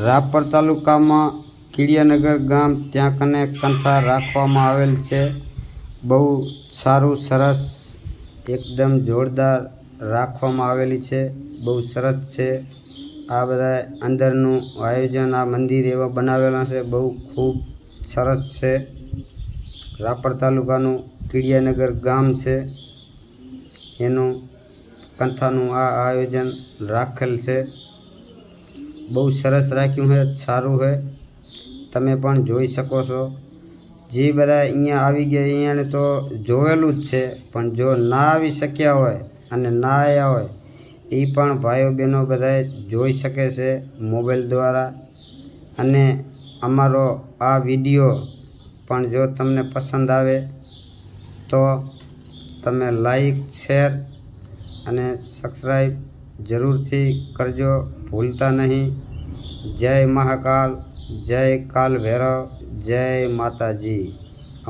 રાપર તાલુકામાં કીડિયાનગર ગામ ત્યાં કને કંથા રાખવામાં આવેલ છે। બહુ સારું સરસ એકદમ જોરદાર રાખવામાં આવેલી છે। બહુ સરસ છે। આ બધા અંદરનું આયોજન આ મંદિર એવા બનાવેલા છે। બહુ ખૂબ સરસ છે। રાપર તાલુકાનું કીડિયાનગર ગામ છે એનું કંથાનું આ આયોજન રાખેલ છે। બહુ સરસ રાખ્યું છે, સારું છે। તમે પણ જોઈ શકો છો। જે બધા અહીંયા આવી ગયા અહીંયાને તો જોયેલું જ છે, પણ જો ના આવી શક્યા હોય અને ના આવ્યા હોય એ પણ ભાઈઓ બહેનો બધાએ જોઈ શકે છે મોબાઈલ દ્વારા। અને અમારો આ વિડીયો પણ જો તમને પસંદ આવે તો તમે લાઈક શેર અને સબસ્ક્રાઈબ જરૂરથી કરજો, ભૂલતા નહીં। જય મહાકાલ, જય કાલ ભૈરવ, જય માતાજી।